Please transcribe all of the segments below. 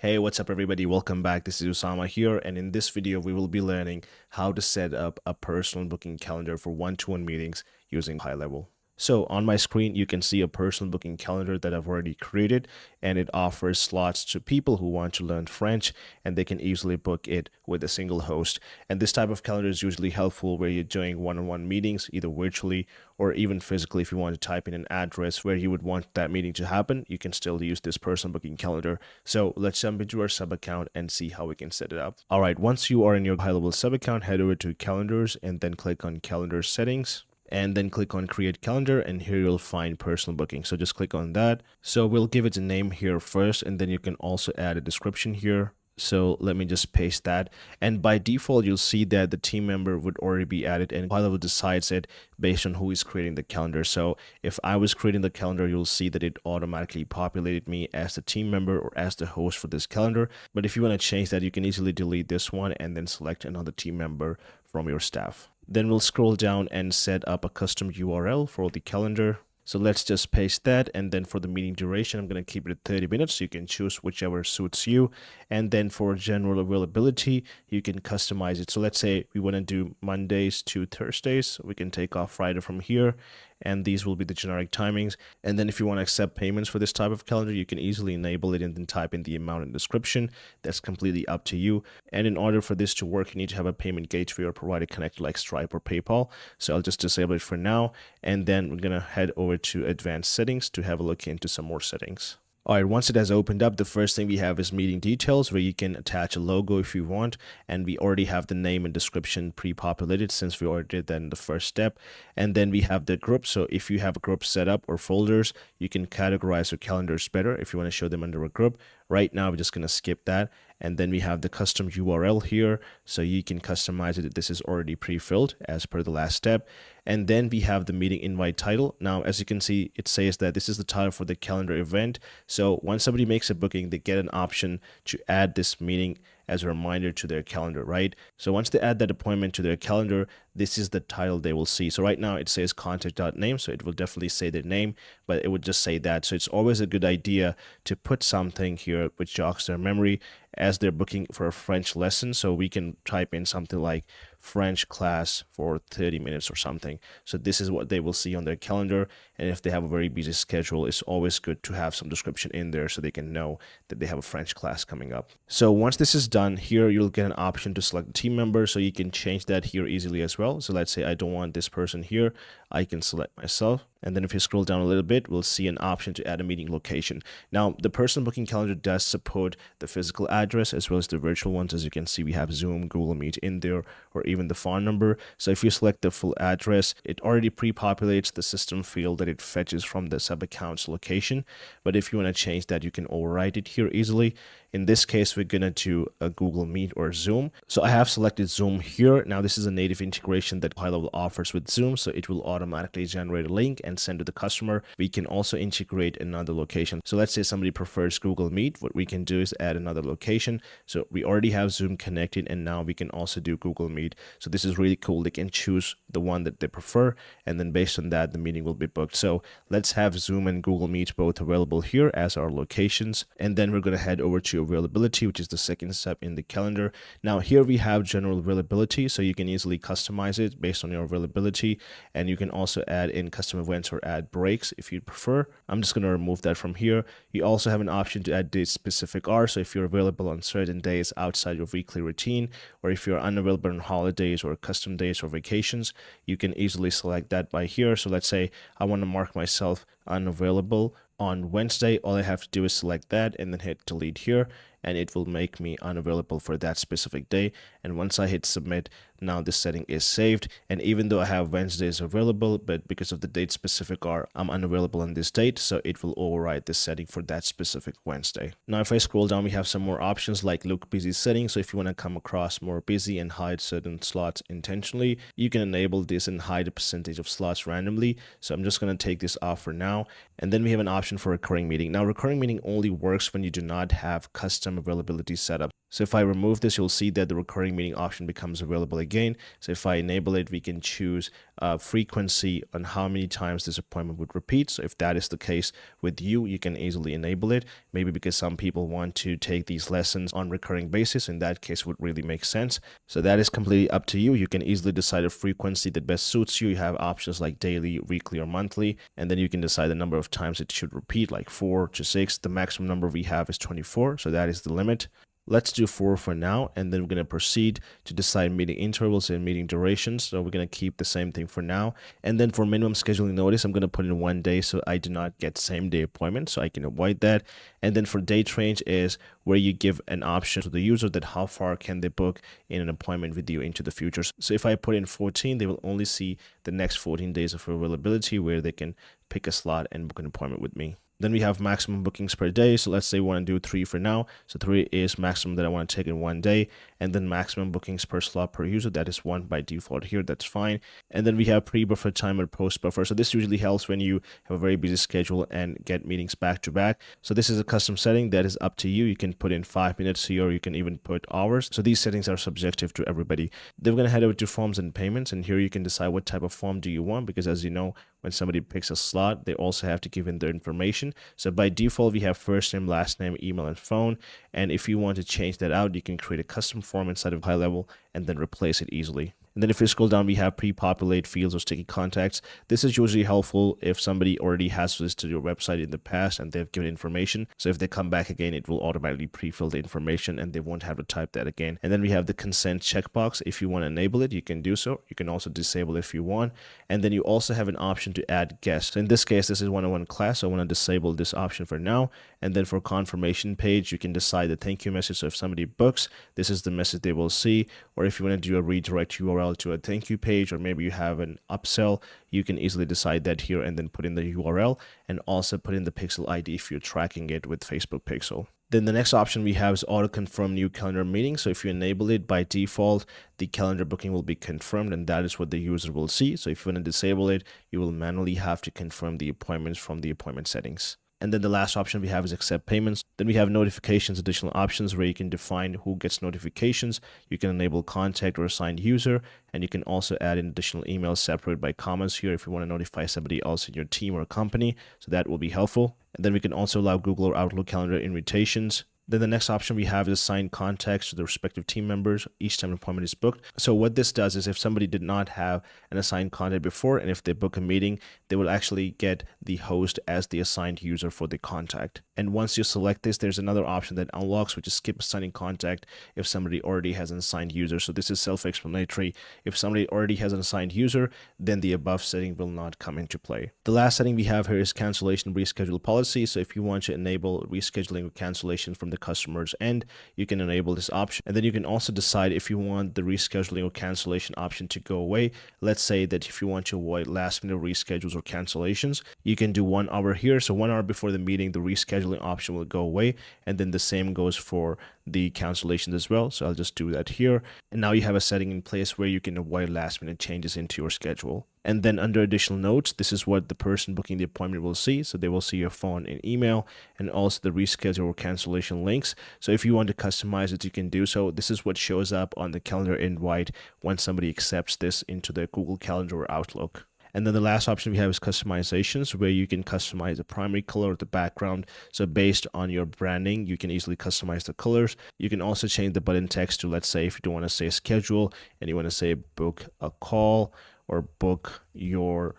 Hey, what's up everybody? Welcome back. This is Usama here, and in this video we will be learning how to set up a personal booking calendar for one-to-one meetings using HighLevel. So on my screen, you can see a personal booking calendar that I've already created, and it offers slots to people who want to learn French, and they can easily book it with a single host. And this type of calendar is usually helpful where you're doing one-on-one meetings, either virtually or even physically. If you want to type in an address where you would want that meeting to happen, you can still use this personal booking calendar. So let's jump into our sub account and see how we can set it up. All right, once you are in your HighLevel sub account, head over to calendars and then click on calendar settings. And then click on create calendar, and here you'll find personal booking. So just click on that. So we'll give it a name here first, and then you can also add a description here. So let me just paste that. And by default, you'll see that the team member would already be added, and HighLevel decides it based on who is creating the calendar. So if I was creating the calendar, you'll see that it automatically populated me as the team member or as the host for this calendar. But if you want to change that, you can easily delete this one and then select another team member from your staff. Then we'll scroll down and set up a custom URL for the calendar. So let's just paste that, and then for the meeting duration, I'm going to keep it at 30 minutes. So you can choose whichever suits you. And then for general availability, you can customize it. So let's say we want to do Mondays to Thursdays. We can take off Friday from here, and these will be the generic timings. And then if you want to accept payments for this type of calendar, you can easily enable it and then type in the amount in the description. That's completely up to you. And in order for this to work, you need to have a payment gateway or provider connected like Stripe or PayPal. So I'll just disable it for now, and then we're going to head over to advanced settings to have a look into some more settings. All right, once it has opened up, the first thing we have is meeting details, where you can attach a logo if you want, and we already have the name and description pre-populated since we already did that in the first step. And then we have the group. So if you have a group set up or folders, you can categorize your calendars better if you want to show them under a group. Right now, we're just going to skip that. And then we have the custom URL here, so you can customize it. This is already pre-filled as per the last step. And then we have the meeting invite title. Now, as you can see, it says that this is the title for the calendar event. So once somebody makes a booking, they get an option to add this meeting as a reminder to their calendar, right? So once they add that appointment to their calendar, this is the title they will see. So right now it says contact.name, so it will definitely say their name, but it would just say that. So it's always a good idea to put something here which jogs their memory as they're booking for a French lesson. So we can type in something like French class for 30 minutes or something. So this is what they will see on their calendar. And if they have a very busy schedule, it's always good to have some description in there so they can know that they have a French class coming up. So once this is done, here you'll get an option to select a team member. So you can change that here easily as well. So let's say I don't want this person here. I can select myself. And then if you scroll down a little bit, we'll see an option to add a meeting location. Now, the personal booking calendar does support the physical address as well as the virtual ones. As you can see, we have Zoom, Google Meet in there, or even the phone number. So if you select the full address, it already pre-populates the system field that it fetches from the sub account's location. But if you want to change that, you can override it here easily. In this case, we're going to do a Google Meet or Zoom. So I have selected Zoom here. Now, this is a native integration that HighLevel offers with Zoom, so it will automatically generate a link and send to the customer. We can also integrate another location. So let's say somebody prefers Google Meet. What we can do is add another location. So we already have Zoom connected, and now we can also do Google Meet. So this is really cool. They can choose the one that they prefer, and then based on that, the meeting will be booked. So let's have Zoom and Google Meet both available here as our locations. And then we're going to head over to availability, which is the second step in the calendar. Now here we have general availability, so you can easily customize it based on your availability, and you can also add in custom events or add breaks if you prefer. I'm just going to remove that from here. You also have an option to add date specific hours, so if you're available on certain days outside your weekly routine, or if you're unavailable on holidays or custom days or vacations, you can easily select that by here. So let's say I want to mark myself unavailable on Wednesday. All I have to do is select that and then hit delete here, and it will make me unavailable for that specific day. And once I hit submit, now this setting is saved. And even though I have Wednesdays available, but because of the date specific hour, I'm unavailable on this date, so it will override this setting for that specific Wednesday. Now if I scroll down, we have some more options like look busy settings. So if you want to come across more busy and hide certain slots intentionally, you can enable this and hide a percentage of slots randomly. So I'm just going to take this off for now. And then we have an option for recurring meeting. Now recurring meeting only works when you do not have custom availability set up. So if I remove this, you'll see that the recurring meeting option becomes available again. So if I enable it, we can choose frequency on how many times this appointment would repeat. So if that is the case with you, you can easily enable it. Maybe because some people want to take these lessons on recurring basis. In that case, would really make sense. So that is completely up to you. You can easily decide a frequency that best suits you. You have options like daily, weekly, or monthly, and then you can decide the number of times it should repeat, like 4 to 6. The maximum number we have is 24, so that is the limit. Let's do 4 for now, and then we're going to proceed to decide meeting intervals and meeting durations. So we're going to keep the same thing for now. And then for minimum scheduling notice, I'm going to put in 1 day so I do not get same day appointments, so I can avoid that. And then for date range is where you give an option to the user that how far can they book in an appointment with you into the future. So if I put in 14, they will only see the next 14 days of availability where they can pick a slot and book an appointment with me. Then we have maximum bookings per day. So let's say we want to do 3 for now. So 3 is maximum that I want to take in 1 day. And then maximum bookings per slot per user. That is 1 by default here. That's fine. And then we have pre-buffer time or post-buffer. So this usually helps when you have a very busy schedule and get meetings back to back. So this is a custom setting that is up to you. You can put in 5 minutes here, or you can even put hours. So these settings are subjective to everybody. Then we're going to head over to forms and payments. And here you can decide what type of form do you want, because as you know, when somebody picks a slot, they also have to give in their information. So by default, we have first name, last name, email, and phone. And if you want to change that out, you can create a custom form inside of HighLevel and then replace it easily. And then if you scroll down, we have pre-populate fields or sticky contacts. This is usually helpful if somebody already has visited your website in the past and they've given information. So if they come back again, it will automatically pre-fill the information and they won't have to type that again. And then we have the consent checkbox. If you want to enable it, you can do so. You can also disable it if you want. And then you also have an option to add guests. So in this case, this is one-on-one class. So I want to disable this option for now. And then for confirmation page, you can decide the thank you message. So if somebody books, this is the message they will see. Or if you want to do a redirect URL to a thank you page, or maybe you have an upsell, you can easily decide that here and then put in the URL and also put in the pixel ID if you're tracking it with Facebook Pixel. Then the next option we have is auto confirm new calendar meeting. So if you enable it, by default, the calendar booking will be confirmed and that is what the user will see. So if you want to disable it, you will manually have to confirm the appointments from the appointment settings. And then the last option we have is accept payments. Then we have notifications, additional options where you can define who gets notifications. You can enable contact or assigned user, and you can also add in additional emails separated by commas here if you want to notify somebody else in your team or company. So that will be helpful. And then we can also allow Google or Outlook calendar invitations. Then the next option we have is assign contacts to the respective team members each time an appointment is booked. So what this does is if somebody did not have an assigned contact before, and if they book a meeting, they will actually get the host as the assigned user for the contact. And once you select this, there's another option that unlocks, which is skip assigning contact if somebody already has an assigned user. So this is self-explanatory. If somebody already has an assigned user, then the above setting will not come into play. The last setting we have here is cancellation reschedule policy. So if you want to enable rescheduling or cancellation from the customer's end, you can enable this option. And then you can also decide if you want the rescheduling or cancellation option to go away. Let's say that if you want to avoid last minute reschedules or cancellations, you can do 1 hour here. So 1 hour before the meeting, the rescheduling option will go away. And then the same goes for the cancellations as well. So I'll just do that here. And now you have a setting in place where you can avoid last minute changes into your schedule. And then under additional notes, this is what the person booking the appointment will see. So they will see your phone and email and also the reschedule or cancellation links. So if you want to customize it, you can do so. This is what shows up on the calendar invite when somebody accepts this into their Google Calendar or Outlook. And then the last option we have is customizations, where you can customize the primary color of the background. So based on your branding, you can easily customize the colors. You can also change the button text to, let's say, if you don't want to say schedule and you want to say book a call or book your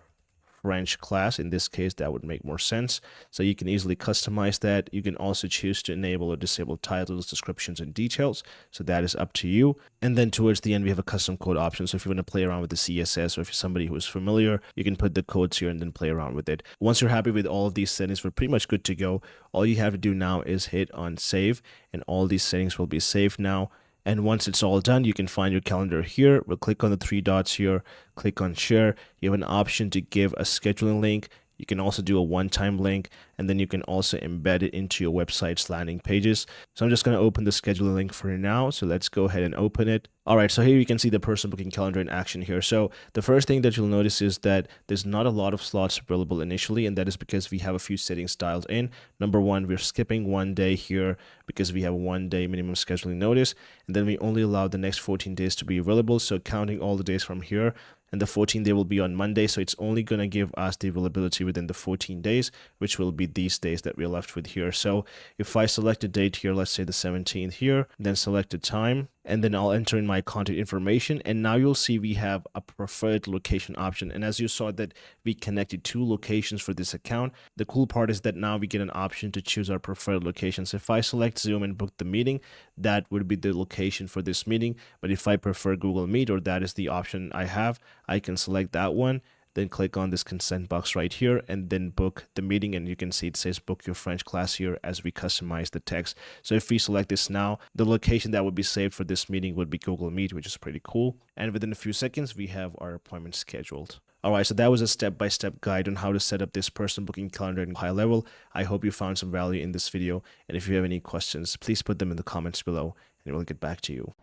French class. In this case, that would make more sense. So you can easily customize that. You can also choose to enable or disable titles, descriptions, and details. So that is up to you. And then towards the end, we have a custom code option. So if you want to play around with the CSS, or if you're somebody who is familiar, you can put the codes here and then play around with it. Once you're happy with all of these settings, we're pretty much good to go. All you have to do now is hit on save, and all these settings will be saved now. And once it's all done, you can find your calendar here. We'll click on the 3 dots here, click on share. You have an option to give a scheduling link. You can also do a one-time link, and then you can also embed it into your website's landing pages. So I'm just going to open the scheduling link for now. So let's go ahead and open it. All right, so here you can see the personal booking calendar in action here. So the first thing that you'll notice is that there's not a lot of slots available initially, and that is because we have a few settings dialed in. Number one, we're skipping 1 day here because we have 1 day minimum scheduling notice, and then we only allow the next 14 days to be available. So counting all the days from here, and the 14th day will be on Monday, so it's only going to give us the availability within the 14 days, which will be these days that we're left with here. So if I select a date here, let's say the 17th here, then select a time, and then I'll enter in my contact information, and now you'll see we have a preferred location option. And as you saw that we connected 2 locations for this account, the cool part is that now we get an option to choose our preferred locations. If I select Zoom and book the meeting, that would be the location for this meeting. But if I prefer Google Meet, or that is the option I have, I can select that one, then click on this consent box right here, and then book the meeting. And you can see it says book your French class here as we customize the text. So if we select this now, the location that would be saved for this meeting would be Google Meet, which is pretty cool. And within a few seconds, we have our appointment scheduled. All right, so that was a step-by-step guide on how to set up this personal booking calendar in HighLevel. I hope you found some value in this video. And if you have any questions, please put them in the comments below, and we'll get back to you.